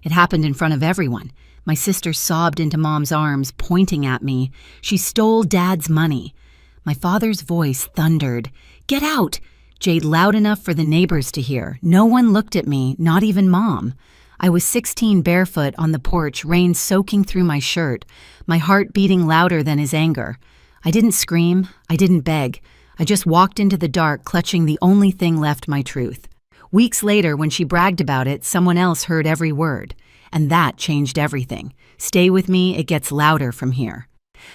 It happened in front of everyone. My sister sobbed into Mom's arms, pointing at me. She stole Dad's money. My father's voice thundered, "Get out!" Jade loud enough for the neighbors to hear. No one looked at me, not even Mom. I was 16 barefoot on the porch, rain soaking through my shirt, my heart beating louder than his anger. I didn't scream, I didn't beg. I just walked into the dark, clutching the only thing left, my truth. Weeks later, when she bragged about it, someone else heard every word. And that changed everything. Stay with me, it gets louder from here.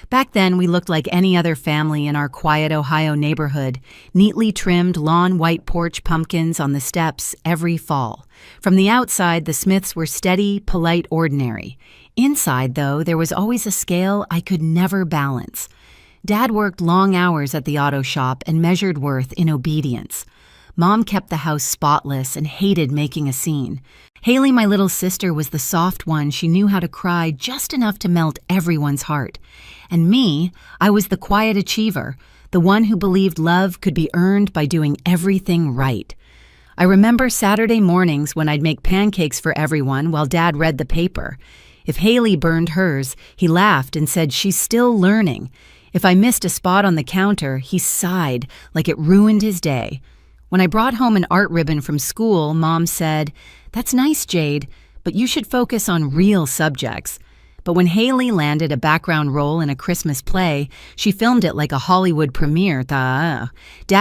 Back then, we looked like any other family in our quiet Ohio neighborhood, neatly trimmed lawn white porch pumpkins on the steps every fall. From the outside, the Smiths were steady, polite, ordinary. Inside, though, there was always a scale I could never balance. Dad worked long hours at the auto shop and measured worth in obedience. Mom kept the house spotless and hated making a scene. Haley, my little sister, was the soft one. She knew how to cry just enough to melt everyone's heart. And me, I was the quiet achiever, the one who believed love could be earned by doing everything right. I remember Saturday mornings when I'd make pancakes for everyone while Dad read the paper. If Haley burned hers, he laughed and said she's still learning. If I missed a spot on the counter, he sighed like it ruined his day. When I brought home an art ribbon from school, Mom said, "That's nice, Jade, but you should focus on real subjects." But when Haley landed a background role in a Christmas play, she filmed it like a Hollywood premiere. Dad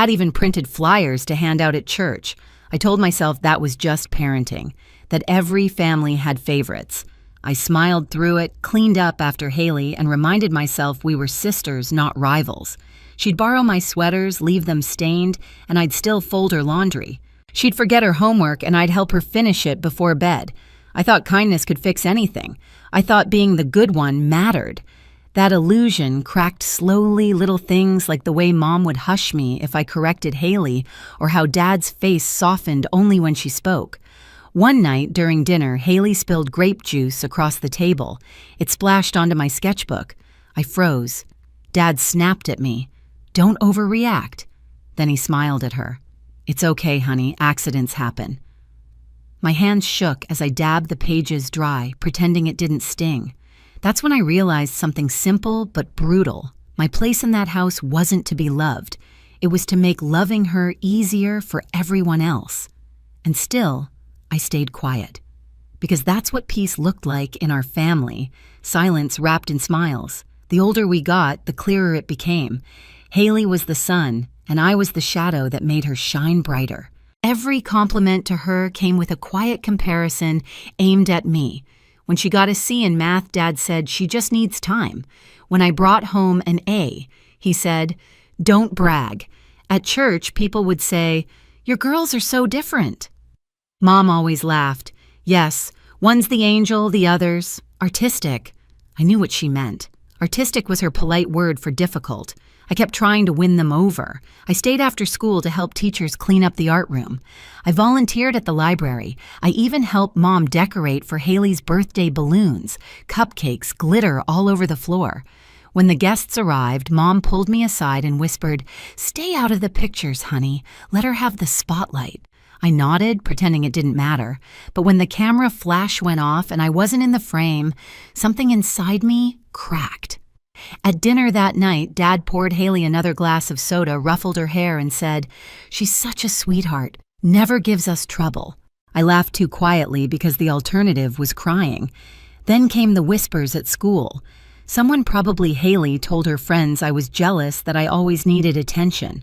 even printed flyers to hand out at church. I told myself that was just parenting, that every family had favorites. I smiled through it, cleaned up after Haley, and reminded myself we were sisters, not rivals. She'd borrow my sweaters, leave them stained, and I'd still fold her laundry. She'd forget her homework, and I'd help her finish it before bed. I thought kindness could fix anything. I thought being the good one mattered. That illusion cracked slowly, little things like the way Mom would hush me if I corrected Haley, or how Dad's face softened only when she spoke. One night during dinner, Haley spilled grape juice across the table. It splashed onto my sketchbook. I froze. Dad snapped at me. "Don't overreact." Then he smiled at her. "It's okay, honey. Accidents happen." My hands shook as I dabbed the pages dry, pretending it didn't sting. That's when I realized something simple but brutal. My place in that house wasn't to be loved. It was to make loving her easier for everyone else. And still, I stayed quiet. Because that's what peace looked like in our family, silence wrapped in smiles. The older we got, the clearer it became. Haley was the sun, and I was the shadow that made her shine brighter. Every compliment to her came with a quiet comparison aimed at me. When she got a C in math, Dad said she just needs time. When I brought home an A, he said, "Don't brag." At church, people would say, "Your girls are so different." Mom always laughed. "Yes, one's the angel, the other's artistic." I knew what she meant. Artistic was her polite word for difficult. I kept trying to win them over. I stayed after school to help teachers clean up the art room. I volunteered at the library. I even helped Mom decorate for Haley's birthday balloons, cupcakes, glitter all over the floor. When the guests arrived, Mom pulled me aside and whispered, "Stay out of the pictures, honey. Let her have the spotlight." I nodded, pretending it didn't matter. But when the camera flash went off and I wasn't in the frame, something inside me cracked. At dinner that night, Dad poured Haley another glass of soda, ruffled her hair, and said, "She's such a sweetheart, never gives us trouble." I laughed too quietly because the alternative was crying. Then came the whispers at school. Someone, probably Haley, told her friends I was jealous that I always needed attention.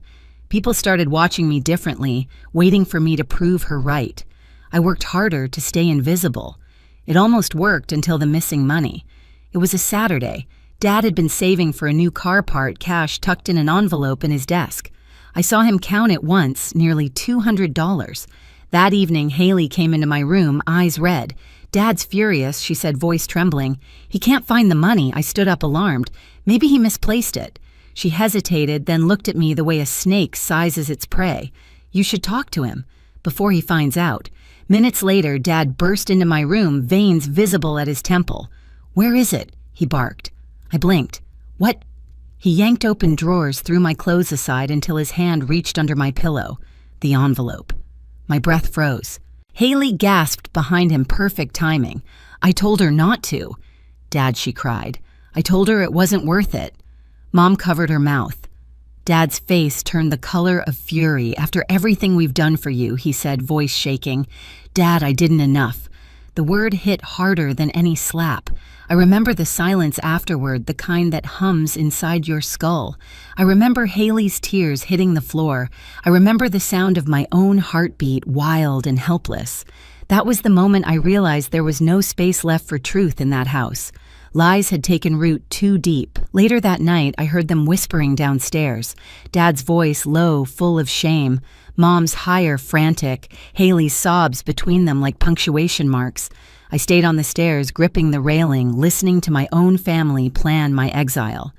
People started watching me differently, waiting for me to prove her right. I worked harder to stay invisible. It almost worked until the missing money. It was a Saturday. Dad had been saving for a new car part, cash tucked in an envelope in his desk. I saw him count it once, nearly $200. That evening, Haley came into my room, eyes red. "Dad's furious," she said, voice trembling. "He can't find the money." I stood up alarmed. Maybe he misplaced it. She hesitated, then looked at me the way a snake sizes its prey. "You should talk to him before he finds out." Minutes later, Dad burst into my room, veins visible at his temple. "Where is it?" he barked. I blinked. "What?" He yanked open drawers, threw my clothes aside until his hand reached under my pillow. The envelope. My breath froze. Haley gasped behind him, perfect timing. I told her not to. Dad, she cried. I told her it wasn't worth it. Mom covered her mouth. Dad's face turned the color of fury. After everything we've done for you, he said, voice shaking. Dad, I didn't enough. The word hit harder than any slap. I remember the silence afterward, the kind that hums inside your skull. I remember Haley's tears hitting the floor. I remember the sound of my own heartbeat, wild and helpless. That was the moment I realized there was no space left for truth in that house. Lies had taken root too deep. Later that night, I heard them whispering downstairs. Dad's voice low, full of shame. Mom's higher, frantic. Haley's sobs between them like punctuation marks. I stayed on the stairs, gripping the railing, listening to my own family plan my exile.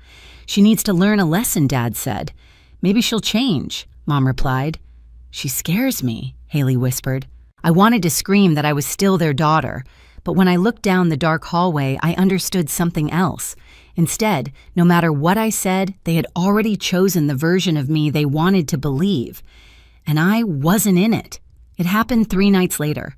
She needs to learn a lesson, Dad said. Maybe she'll change, Mom replied. She scares me, Haley whispered. I wanted to scream that I was still their daughter, but when I looked down the dark hallway, I understood something else. Instead, no matter what I said, they had already chosen the version of me they wanted to believe. And I wasn't in it. It happened 3 nights later.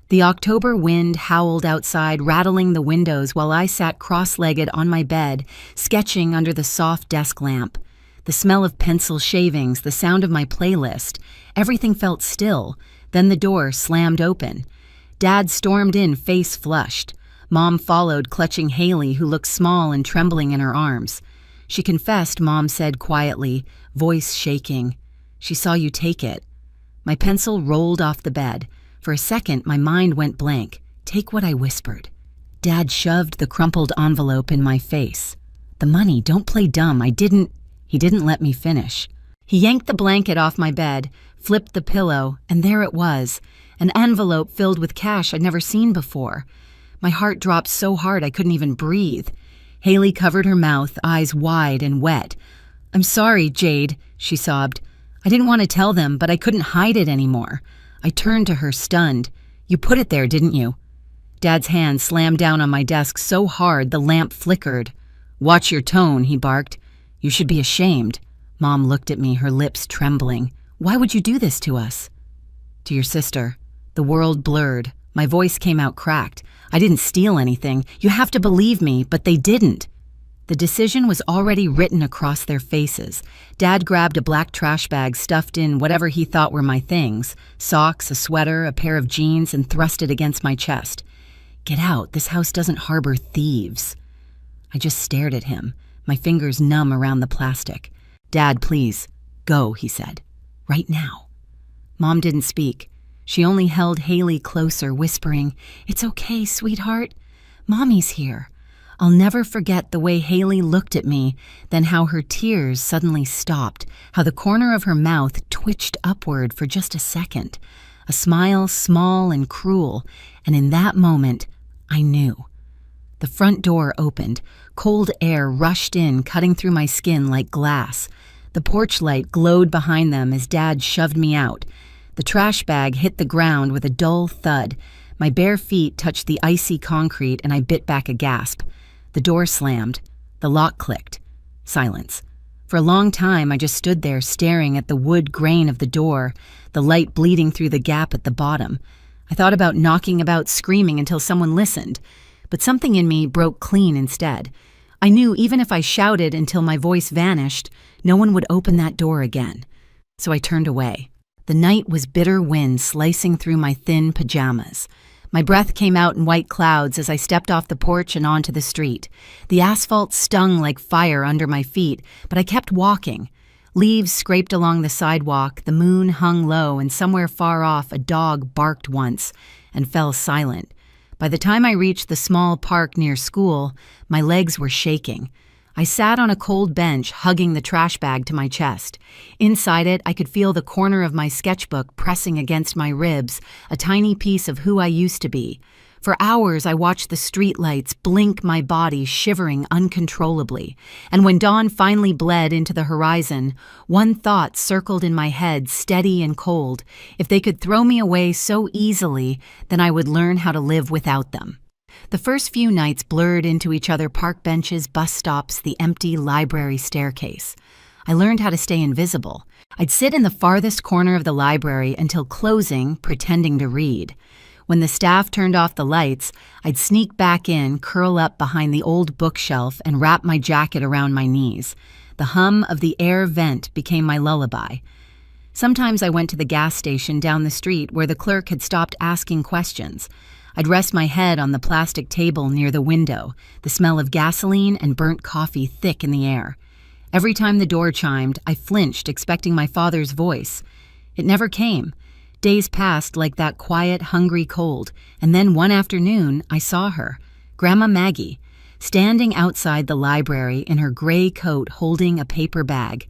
The October wind howled outside, rattling the windows while I sat cross-legged on my bed, sketching under the soft desk lamp. The smell of pencil shavings, the sound of my playlist, everything felt still. Then the door slammed open. Dad stormed in, face flushed. Mom followed, clutching Haley, who looked small and trembling in her arms. She confessed, Mom said quietly, voice shaking. She saw you take it. My pencil rolled off the bed. For a second, my mind went blank. Take what I whispered. Dad shoved the crumpled envelope in my face. The money, don't play dumb. He didn't let me finish. He yanked the blanket off my bed, flipped the pillow, and there it was, an envelope filled with cash I'd never seen before. My heart dropped so hard I couldn't even breathe. Haley covered her mouth, eyes wide and wet. I'm sorry, Jade, she sobbed. I didn't want to tell them, but I couldn't hide it anymore. I turned to her, stunned. You put it there, didn't you? Dad's hand slammed down on my desk so hard the lamp flickered. Watch your tone, he barked. You should be ashamed. Mom looked at me, her lips trembling. Why would you do this to us? To your sister. The world blurred. My voice came out cracked. I didn't steal anything. You have to believe me, but they didn't. The decision was already written across their faces. Dad grabbed a black trash bag stuffed in whatever he thought were my things, socks, a sweater, a pair of jeans, and thrust it against my chest. Get out, this house doesn't harbor thieves. I just stared at him, my fingers numb around the plastic. Dad, please, go, he said. Right now. Mom didn't speak. She only held Haley closer, whispering, It's okay, sweetheart. Mommy's here. I'll never forget the way Haley looked at me, then how her tears suddenly stopped, how the corner of her mouth twitched upward for just a second. A smile small and cruel, and in that moment, I knew. The front door opened. Cold air rushed in, cutting through my skin like glass. The porch light glowed behind them as Dad shoved me out. The trash bag hit the ground with a dull thud. My bare feet touched the icy concrete, and I bit back a gasp. The door slammed. The lock clicked. Silence. For a long time, I just stood there staring at the wood grain of the door, the light bleeding through the gap at the bottom. I thought about knocking about, screaming until someone listened, but something in me broke clean instead. I knew even if I shouted until my voice vanished, no one would open that door again. So I turned away. The night was bitter wind slicing through my thin pajamas. My breath came out in white clouds as I stepped off the porch and onto the street. The asphalt stung like fire under my feet, but I kept walking. Leaves scraped along the sidewalk, the moon hung low, and somewhere far off a dog barked once and fell silent. By the time I reached the small park near school, my legs were shaking. I sat on a cold bench, hugging the trash bag to my chest. Inside it, I could feel the corner of my sketchbook pressing against my ribs, a tiny piece of who I used to be. For hours, I watched the streetlights blink my body, shivering uncontrollably. And when dawn finally bled into the horizon, one thought circled in my head, steady and cold. If they could throw me away so easily, then I would learn how to live without them. The first few nights blurred into each other: park benches, bus stops, the empty library staircase. I learned how to stay invisible. I'd sit in the farthest corner of the library until closing, pretending to read. When the staff turned off the lights, I'd sneak back in, curl up behind the old bookshelf, and wrap my jacket around my knees. The hum of the air vent became my lullaby. Sometimes I went to the gas station down the street where the clerk had stopped asking questions. I'd rest my head on the plastic table near the window, the smell of gasoline and burnt coffee thick in the air. Every time the door chimed, I flinched, expecting my father's voice. It never came. Days passed like that quiet, hungry cold, and then one afternoon I saw her, Grandma Maggie, standing outside the library in her gray coat holding a paper bag.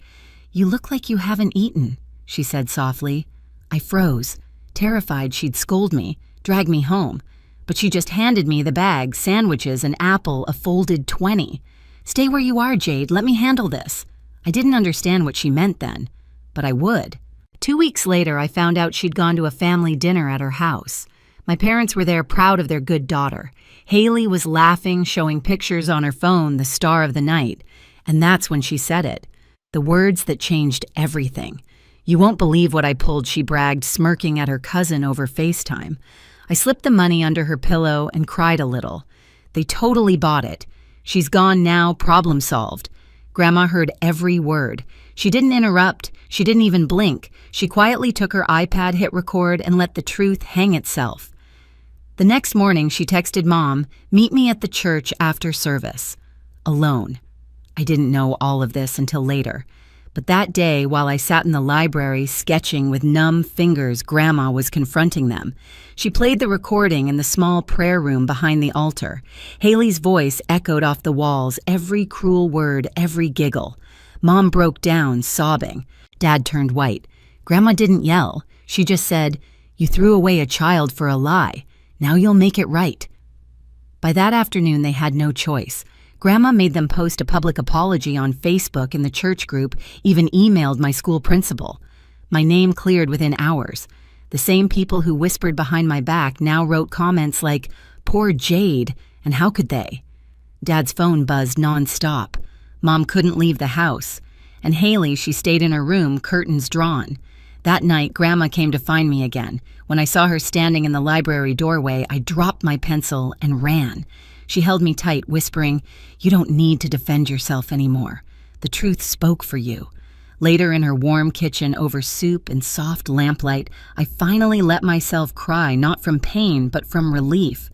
"You look like you haven't eaten," she said softly. I froze, terrified she'd scold me, drag me home. But she just handed me the bag, sandwiches, an apple, a folded 20. "Stay where you are, Jade. Let me handle this." I didn't understand what she meant then, but I would. 2 weeks later, I found out she'd gone to a family dinner at her house. My parents were there, proud of their good daughter. Haley was laughing, showing pictures on her phone, the star of the night. And that's when she said it. The words that changed everything. "You won't believe what I pulled," she bragged, smirking at her cousin over FaceTime. I slipped the money under her pillow and cried a little. They totally bought it. "She's gone now, problem solved." Grandma heard every word. She didn't interrupt. She didn't even blink. She quietly took her iPad, hit record, and let the truth hang itself. The next morning, she texted Mom, "Meet me at the church after service." Alone. I didn't know all of this until later. But that day, while I sat in the library sketching with numb fingers, Grandma was confronting them. She played the recording in the small prayer room behind the altar. Haley's voice echoed off the walls, every cruel word, every giggle. Mom broke down, sobbing. Dad turned white. Grandma didn't yell. She just said, "You threw away a child for a lie. Now you'll make it right." By that afternoon, they had no choice. Grandma made them post a public apology on Facebook in the church group, even emailed my school principal. My name cleared within hours. The same people who whispered behind my back now wrote comments like, "Poor Jade," and "How could they?" Dad's phone buzzed nonstop. Mom couldn't leave the house. And Haley, she stayed in her room, curtains drawn. That night, Grandma came to find me again. When I saw her standing in the library doorway, I dropped my pencil and ran. She held me tight, whispering, "You don't need to defend yourself anymore. The truth spoke for you." Later, in her warm kitchen over soup and soft lamplight, I finally let myself cry, not from pain, but from relief.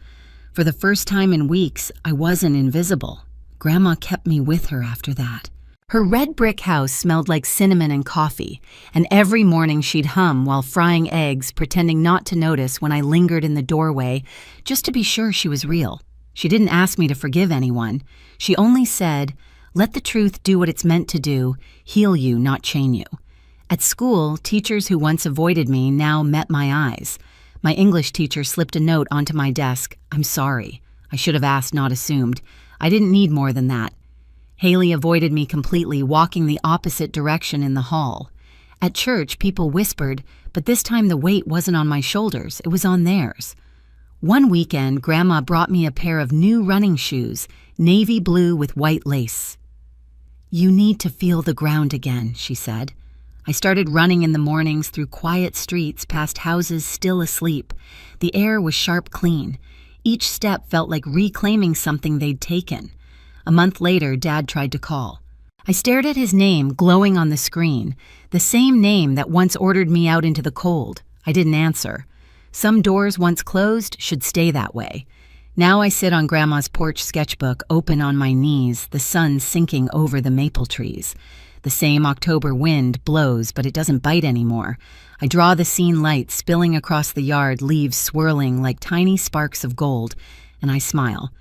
For the first time in weeks, I wasn't invisible. Grandma kept me with her after that. Her red brick house smelled like cinnamon and coffee, and every morning she'd hum while frying eggs, pretending not to notice when I lingered in the doorway, just to be sure she was real. She didn't ask me to forgive anyone. She only said, "Let the truth do what it's meant to do, heal you, not chain you." At school, teachers who once avoided me now met my eyes. My English teacher slipped a note onto my desk. "I'm sorry. I should have asked, not assumed. I didn't need more than that." Haley avoided me completely, walking the opposite direction in the hall. At church, people whispered, but this time the weight wasn't on my shoulders, it was on theirs. One weekend, Grandma brought me a pair of new running shoes, navy blue with white lace. "You need to feel the ground again," she said. I started running in the mornings through quiet streets past houses still asleep. The air was sharp clean. Each step felt like reclaiming something they'd taken. A month later, Dad tried to call. I stared at his name glowing on the screen, the same name that once ordered me out into the cold. I didn't answer. Some doors once closed should stay that way. Now I sit on Grandma's porch sketchbook, open on my knees, the sun sinking over the maple trees. The same October wind blows, but it doesn't bite anymore. I draw the scene light spilling across the yard, leaves swirling like tiny sparks of gold, and I smile.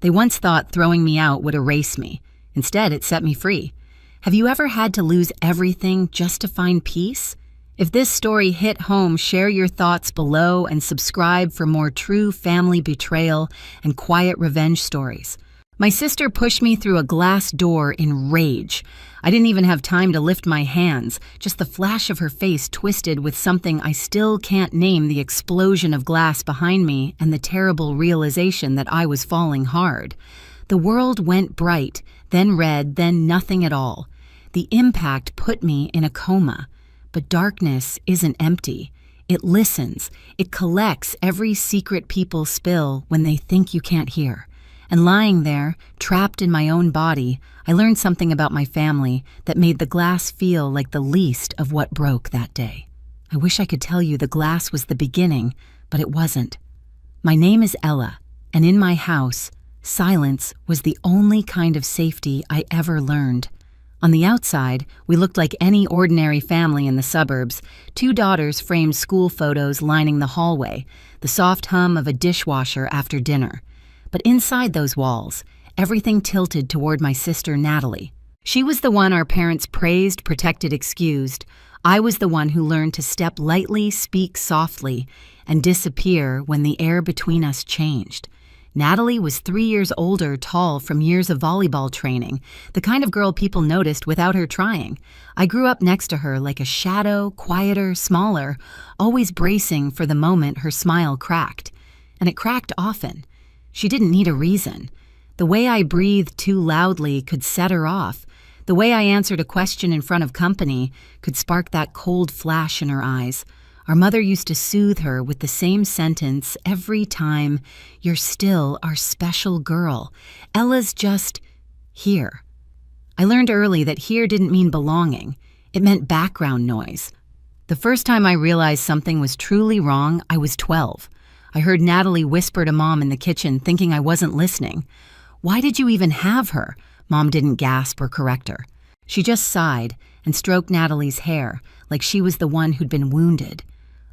They once thought throwing me out would erase me. Instead, it set me free. Have you ever had to lose everything just to find peace? If this story hit home, share your thoughts below and subscribe for more true family betrayal and quiet revenge stories. My sister pushed me through a glass door in rage. I didn't even have time to lift my hands, just the flash of her face twisted with something I still can't name, the explosion of glass behind me and the terrible realization that I was falling hard. The world went bright, then red, then nothing at all. The impact put me in a coma. But darkness isn't empty. It listens. It collects every secret people spill when they think you can't hear. And lying there, trapped in my own body, I learned something about my family that made the glass feel like the least of what broke that day. I wish I could tell you the glass was the beginning, but it wasn't. My name is Ella, and in my house, silence was the only kind of safety I ever learned. On the outside, we looked like any ordinary family in the suburbs. 2 daughters framed school photos lining the hallway, the soft hum of a dishwasher after dinner. But inside those walls, everything tilted toward my sister Natalie. She was the one our parents praised, protected, excused. I was the one who learned to step lightly, speak softly, and disappear when the air between us changed. Natalie was 3 years older, tall from years of volleyball training, the kind of girl people noticed without her trying. I grew up next to her like a shadow, quieter, smaller, always bracing for the moment her smile cracked. And it cracked often. She didn't need a reason. The way I breathed too loudly could set her off. The way I answered a question in front of company could spark that cold flash in her eyes. Our mother used to soothe her with the same sentence every time, "You're still our special girl. Ella's just here." I learned early that here didn't mean belonging. It meant background noise. The first time I realized something was truly wrong, I was 12. I heard Natalie whisper to Mom in the kitchen, thinking I wasn't listening. "Why did you even have her?" Mom didn't gasp or correct her. She just sighed and stroked Natalie's hair like she was the one who'd been wounded.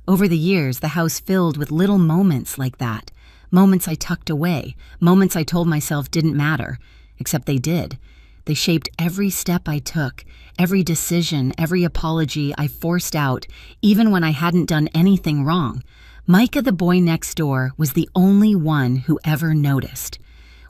Over the years, the house filled with little moments like that. Moments I tucked away, moments I told myself didn't matter, except they did. They shaped every step I took, every decision, every apology I forced out, even when I hadn't done anything wrong. Micah, the boy next door, was the only one who ever noticed.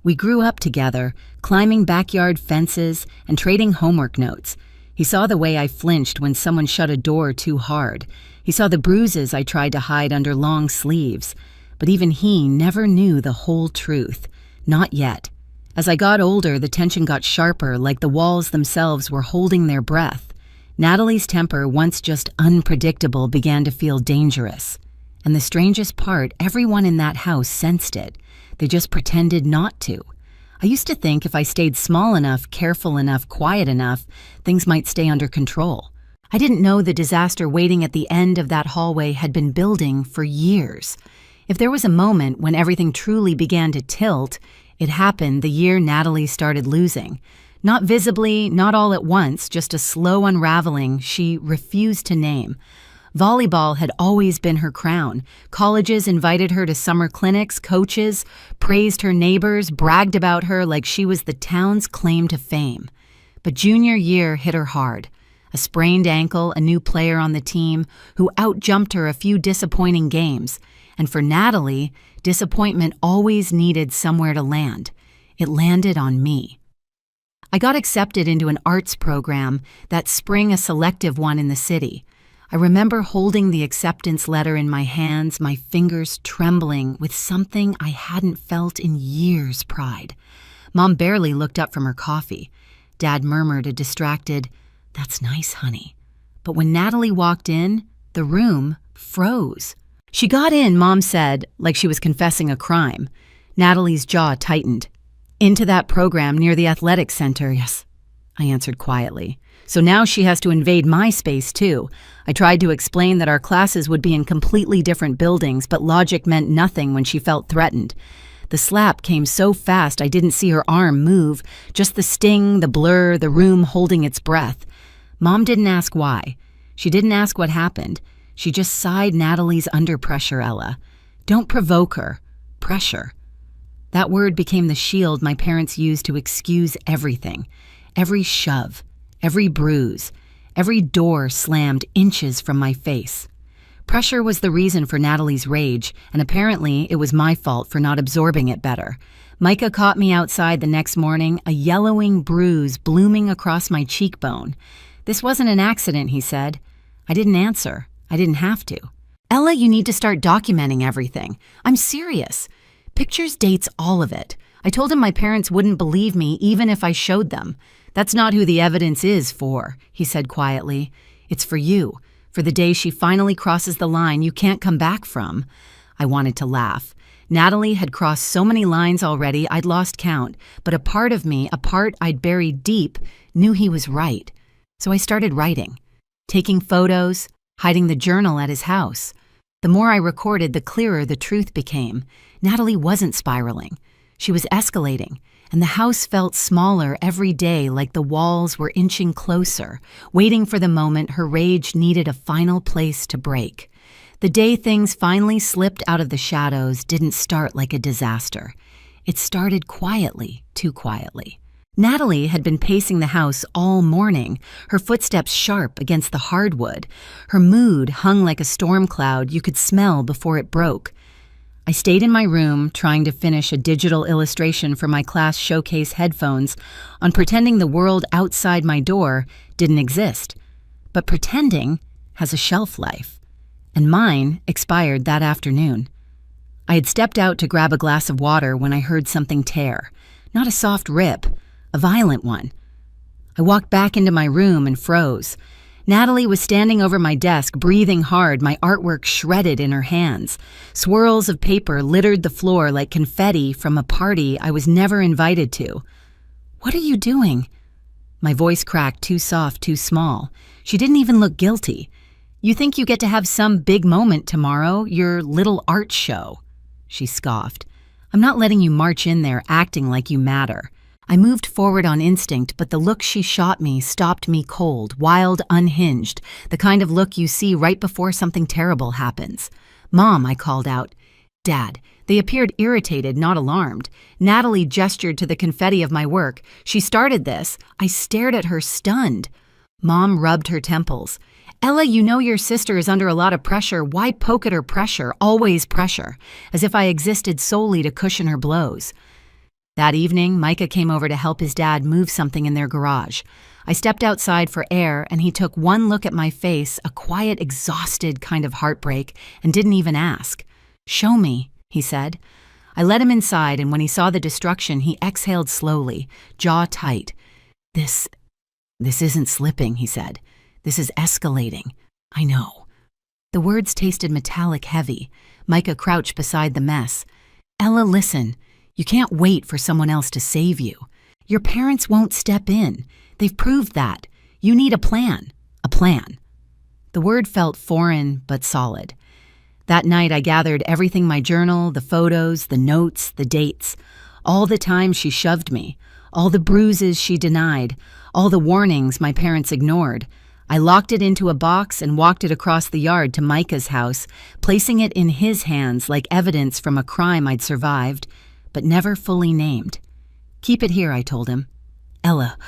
We grew up together, climbing backyard fences and trading homework notes. He saw the way I flinched when someone shut a door too hard. He saw the bruises I tried to hide under long sleeves. But even he never knew the whole truth. Not yet. As I got older, the tension got sharper, like the walls themselves were holding their breath. Natalie's temper, once just unpredictable, began to feel dangerous. And the strangest part, everyone in that house sensed it. They just pretended not to. I used to think if I stayed small enough, careful enough, quiet enough, things might stay under control. I didn't know the disaster waiting at the end of that hallway had been building for years. If there was a moment when everything truly began to tilt, it happened the year Natalie started losing. Not visibly, not all at once, just a slow unraveling she refused to name. Volleyball had always been her crown. Colleges invited her to summer clinics, coaches praised her neighbors, bragged about her like she was the town's claim to fame. But junior year hit her hard. A sprained ankle, a new player on the team who outjumped her a few disappointing games. And for Natalie, disappointment always needed somewhere to land. It landed on me. I got accepted into an arts program that spring, a selective one in the city. I remember holding the acceptance letter in my hands, my fingers trembling with something I hadn't felt in years' pride. Mom barely looked up from her coffee. Dad murmured a distracted, "That's nice, honey." But when Natalie walked in, the room froze. She got in, Mom said, like she was confessing a crime. Natalie's jaw tightened. "Into that program near the athletic center, yes," I answered quietly. "So now she has to invade my space, too." I tried to explain that our classes would be in completely different buildings, but logic meant nothing when she felt threatened. The slap came so fast I didn't see her arm move, just the sting, the blur, the room holding its breath. Mom didn't ask why. She didn't ask what happened. She just sighed Natalie's under pressure, Ella. Don't provoke her. Pressure. That word became the shield my parents used to excuse everything. Every shove, every bruise, every door slammed inches from my face. Pressure was the reason for Natalie's rage, and apparently it was my fault for not absorbing it better. Micah caught me outside the next morning, a yellowing bruise blooming across my cheekbone. "This wasn't an accident," he said. I didn't answer. I didn't have to. "Ella, you need to start documenting everything. I'm serious. Pictures, dates, all of it." I told him my parents wouldn't believe me even if I showed them. That's not who the evidence is for, he said quietly. It's for you, for the day she finally crosses the line you can't come back from. I wanted to laugh. Natalie had crossed so many lines already I'd lost count, but a part of me, a part I'd buried deep, knew he was right. So I started writing, taking photos, hiding the journal at his house. The more I recorded, the clearer the truth became. Natalie wasn't spiraling. She was escalating, and the house felt smaller every day, like the walls were inching closer, waiting for the moment her rage needed a final place to break. The day things finally slipped out of the shadows didn't start like a disaster. It started quietly, too quietly. Natalie had been pacing the house all morning, her footsteps sharp against the hardwood. Her mood hung like a storm cloud you could smell before it broke. I stayed in my room, trying to finish a digital illustration for my class showcase headphones on pretending the world outside my door didn't exist. But pretending has a shelf life, and mine expired that afternoon. I had stepped out to grab a glass of water when I heard something tear. Not a soft rip, a violent one. I walked back into my room and froze. Natalie was standing over my desk, breathing hard, my artwork shredded in her hands. Swirls of paper littered the floor like confetti from a party I was never invited to. "What are you doing?" My voice cracked, too soft, too small. She didn't even look guilty. "You think you get to have some big moment tomorrow, your little art show?" She scoffed. "I'm not letting you march in there acting like you matter." I moved forward on instinct, but the look she shot me stopped me cold, wild, unhinged, the kind of look you see right before something terrible happens. "Mom," I called out. "Dad." They appeared irritated, not alarmed. Natalie gestured to the confetti of my work. "She started this." I stared at her, stunned. Mom rubbed her temples. "Ella, you know your sister is under a lot of pressure. Why poke at her pressure? Always pressure. As if I existed solely to cushion her blows." That evening, Micah came over to help his dad move something in their garage. I stepped outside for air, and he took one look at my face, a quiet, exhausted kind of heartbreak, and didn't even ask. "Show me," he said. I let him inside, and when he saw the destruction, he exhaled slowly, jaw tight. This isn't slipping," he said. "This is escalating. I know." The words tasted metallic heavy. Micah crouched beside the mess. "Ella, listen. You can't wait for someone else to save you. Your parents won't step in. They've proved that. You need a plan. A plan." The word felt foreign but solid. That night I gathered everything: my journal, the photos, the notes, the dates. All the times she shoved me. All the bruises she denied. All the warnings my parents ignored. I locked it into a box and walked it across the yard to Micah's house, placing it in his hands like evidence from a crime I'd survived, but never fully named. "Keep it here," I told him. "Ella,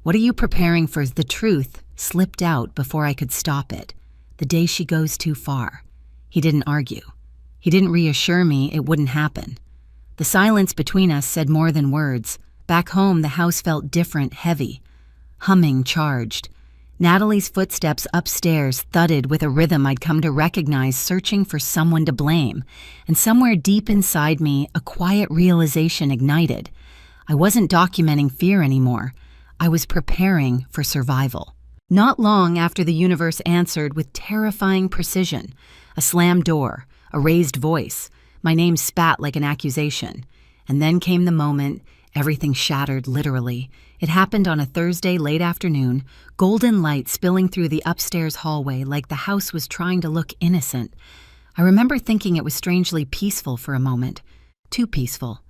what are you preparing for?" The truth slipped out before I could stop it. The day she goes too far. He didn't argue. He didn't reassure me it wouldn't happen. The silence between us said more than words. Back home, the house felt different, heavy, humming, charged. Natalie's footsteps upstairs thudded with a rhythm I'd come to recognize, searching for someone to blame. And somewhere deep inside me, a quiet realization ignited. I wasn't documenting fear anymore. I was preparing for survival. Not long after, the universe answered with terrifying precision. A slammed door, a raised voice. My name spat like an accusation. And then came the moment. Everything shattered, literally. It happened on a Thursday late afternoon, golden light spilling through the upstairs hallway like the house was trying to look innocent. I remember thinking it was strangely peaceful for a moment. Too peaceful.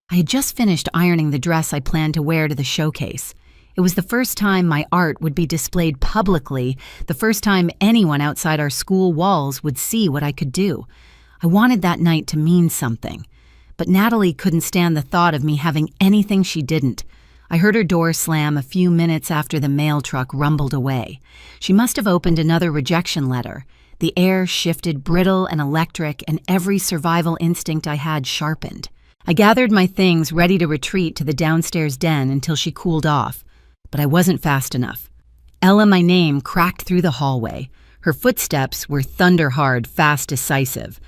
I had just finished ironing the dress I planned to wear to the showcase. It was the first time my art would be displayed publicly, the first time anyone outside our school walls would see what I could do. I wanted that night to mean something. But Natalie couldn't stand the thought of me having anything she didn't. I heard her door slam a few minutes after the mail truck rumbled away. She must have opened another rejection letter. The air shifted, brittle and electric, and every survival instinct I had sharpened. I gathered my things, ready to retreat to the downstairs den until she cooled off. But I wasn't fast enough. Ella, my name, cracked through the hallway. Her footsteps were thunder hard, fast, decisive.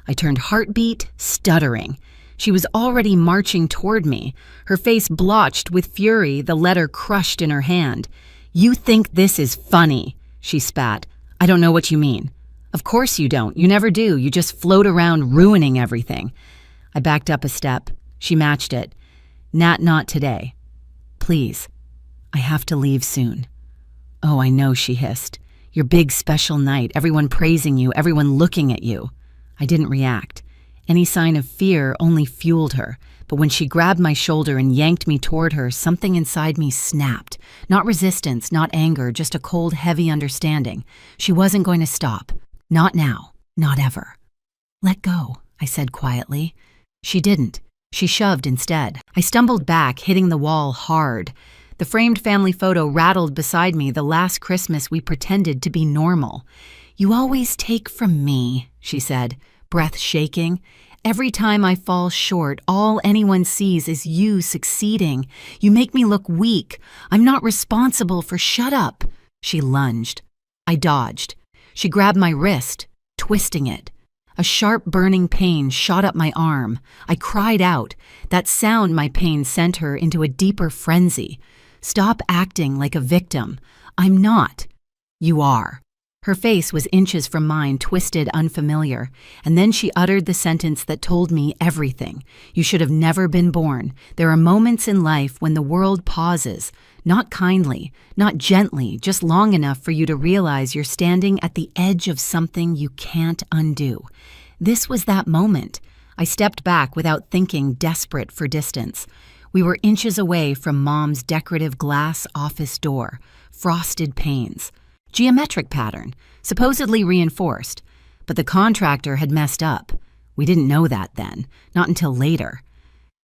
I turned, heartbeat stuttering. She was already marching toward me, her face blotched with fury, the letter crushed in her hand. "You think this is funny," she spat. "I don't know what you mean." "Of course you don't. You never do. You just float around ruining everything." I backed up a step. She matched it. "Nat, not today. Please. I have to leave soon." "Oh, I know," she hissed. "Your big special night, everyone praising you, everyone looking at you." I didn't react. Any sign of fear only fueled her, but when she grabbed my shoulder and yanked me toward her, something inside me snapped. Not resistance, not anger, just a cold, heavy understanding. She wasn't going to stop. Not now. Not ever. "Let go," I said quietly. She didn't. She shoved instead. I stumbled back, hitting the wall hard. The framed family photo rattled beside me, the last Christmas we pretended to be normal. "You always take from me," she said, breath shaking. "Every time I fall short, all anyone sees is you succeeding. You make me look weak. I'm not responsible for shut up." She lunged. I dodged. She grabbed my wrist, twisting it. A sharp burning pain shot up my arm. I cried out. That sound my pain sent her into a deeper frenzy. "Stop acting like a victim. I'm not." "You are." Her face was inches from mine, twisted, unfamiliar, and then she uttered the sentence that told me everything. "You should have never been born. There are moments in life when the world pauses, not kindly, not gently, just long enough for you to realize you're standing at the edge of something you can't undo." This was that moment. I stepped back without thinking, desperate for distance. We were inches away from Mom's decorative glass office door, frosted panes. Geometric pattern, supposedly reinforced, but the contractor had messed up. We didn't know that then, not until later.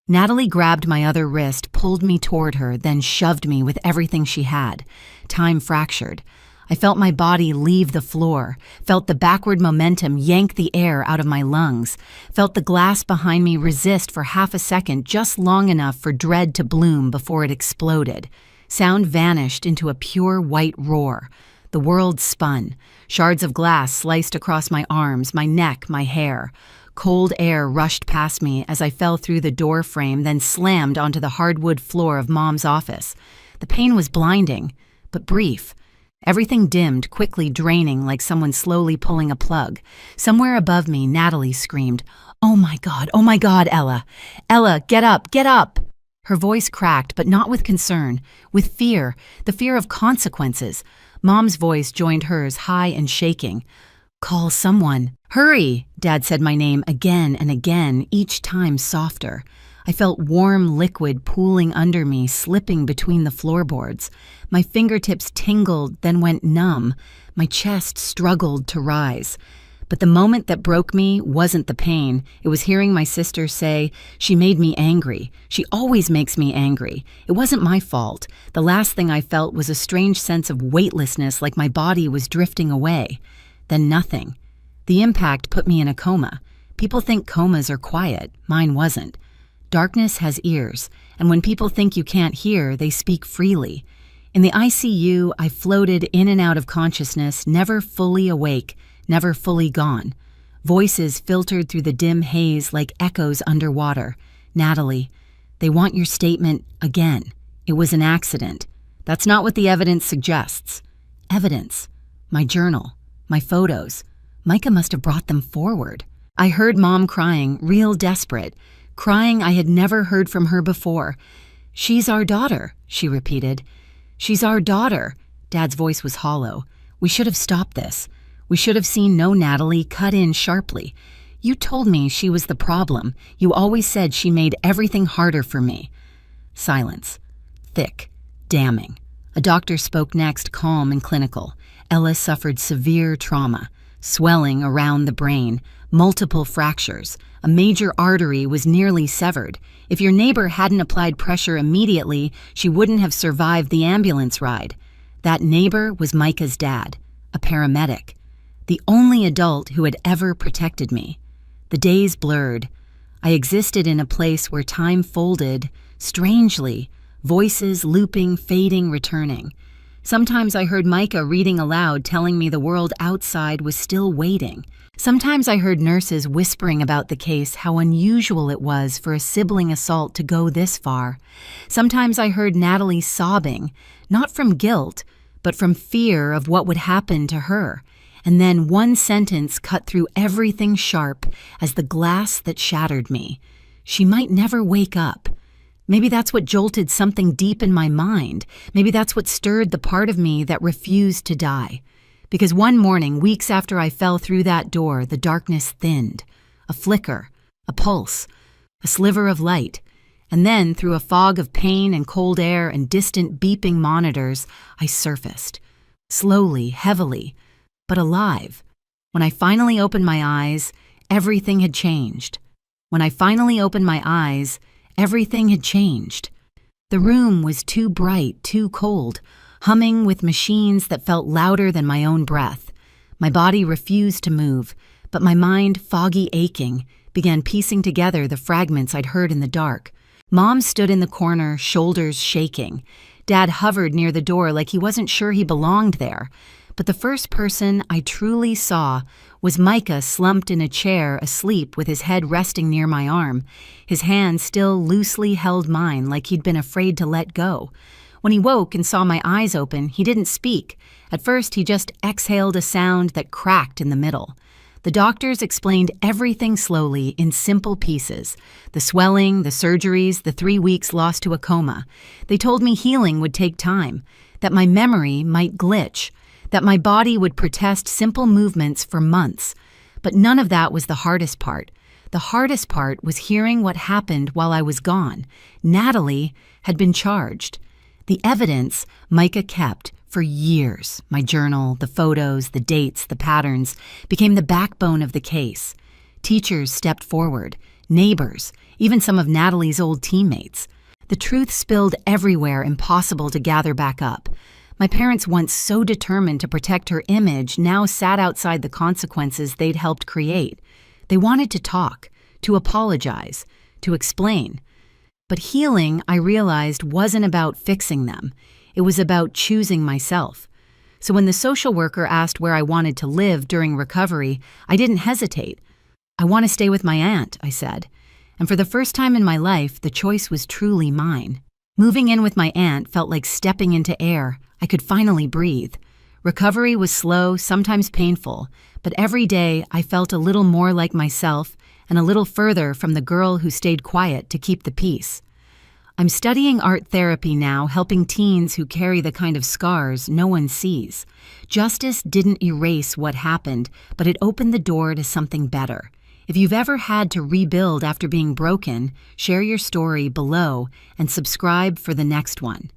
Natalie grabbed my other wrist, pulled me toward her, then shoved me with everything she had. Time fractured. I felt my body leave the floor, felt the backward momentum yank the air out of my lungs, felt the glass behind me resist for half a second, just long enough for dread to bloom before it exploded. Sound vanished into a pure white roar. The world spun. Shards of glass sliced across my arms, my neck, my hair. Cold air rushed past me as I fell through the door frame, then slammed onto the hardwood floor of Mom's office. The pain was blinding, but brief. Everything dimmed, quickly draining like someone slowly pulling a plug. Somewhere above me, Natalie screamed, oh my God, Ella! Ella, get up, get up!" Her voice cracked, but not with concern, with fear, the fear of consequences. Mom's voice joined hers, high and shaking. "Call someone. Hurry!" Dad said my name again and again, each time softer. I felt warm liquid pooling under me, slipping between the floorboards. My fingertips tingled, then went numb. My chest struggled to rise. But the moment that broke me wasn't the pain. It was hearing my sister say, "She made me angry. She always makes me angry. It wasn't my fault." The last thing I felt was a strange sense of weightlessness, like my body was drifting away. Then nothing. The impact put me in a coma. People think comas are quiet. Mine wasn't. Darkness has ears, and when people think you can't hear, they speak freely. In the ICU, I floated in and out of consciousness, never fully awake, never fully gone. Voices filtered through the dim haze like echoes underwater. "Natalie, they want your statement again. It was an accident. That's not what the evidence suggests." Evidence. My journal. My photos. Micah must have brought them forward. I heard Mom crying, real desperate, crying I had never heard from her before. "She's our daughter," she repeated. "She's our daughter." Dad's voice was hollow. "We should have stopped this. We should have seen no Natalie cut in sharply. You told me she was the problem. You always said she made everything harder for me." Silence. Thick. Damning. A doctor spoke next, calm and clinical. Ella suffered severe trauma. Swelling around the brain. Multiple fractures. A major artery was nearly severed. If your neighbor hadn't applied pressure immediately, she wouldn't have survived the ambulance ride. That neighbor was Micah's dad, a paramedic. The only adult who had ever protected me. The days blurred. I existed in a place where time folded, strangely, voices looping, fading, returning. Sometimes I heard Micah reading aloud, telling me the world outside was still waiting. Sometimes I heard nurses whispering about the case, how unusual it was for a sibling assault to go this far. Sometimes I heard Natalie sobbing, not from guilt, but from fear of what would happen to her. And then one sentence cut through everything sharp as the glass that shattered me. She might never wake up. Maybe that's what jolted something deep in my mind. Maybe that's what stirred the part of me that refused to die. Because one morning, weeks after I fell through that door, the darkness thinned. A flicker, a pulse, a sliver of light. And then, through a fog of pain and cold air and distant beeping monitors, I surfaced. Slowly, heavily, but alive. When I finally opened my eyes, everything had changed. When I finally opened my eyes, everything had changed. The room was too bright, too cold, humming with machines that felt louder than my own breath. My body refused to move, but my mind, foggy aching, began piecing together the fragments I'd heard in the dark. Mom stood in the corner, shoulders shaking. Dad hovered near the door like he wasn't sure he belonged there. But the first person I truly saw was Micah, slumped in a chair, asleep with his head resting near my arm. His hand still loosely held mine like he'd been afraid to let go. When he woke and saw my eyes open, he didn't speak. At first, he just exhaled a sound that cracked in the middle. The doctors explained everything slowly in simple pieces. The swelling, the surgeries, the 3 weeks lost to a coma. They told me healing would take time, that my memory might glitch, that my body would protest simple movements for months. But none of that was the hardest part. The hardest part was hearing what happened while I was gone. Natalie had been charged. The evidence Micah kept for years, my journal, the photos, the dates, the patterns, became the backbone of the case. Teachers stepped forward, neighbors, even some of Natalie's old teammates. The truth spilled everywhere, impossible to gather back up. My parents, once so determined to protect her image, now sat outside the consequences they'd helped create. They wanted to talk, to apologize, to explain. But healing, I realized, wasn't about fixing them. It was about choosing myself. So when the social worker asked where I wanted to live during recovery, I didn't hesitate. I want to stay with my aunt, I said. And for the first time in my life, the choice was truly mine. Moving in with my aunt felt like stepping into air. I could finally breathe. Recovery was slow, sometimes painful, but every day I felt a little more like myself and a little further from the girl who stayed quiet to keep the peace. I'm studying art therapy now, helping teens who carry the kind of scars no one sees. Justice didn't erase what happened, but it opened the door to something better. If you've ever had to rebuild after being broken, share your story below and subscribe for the next one.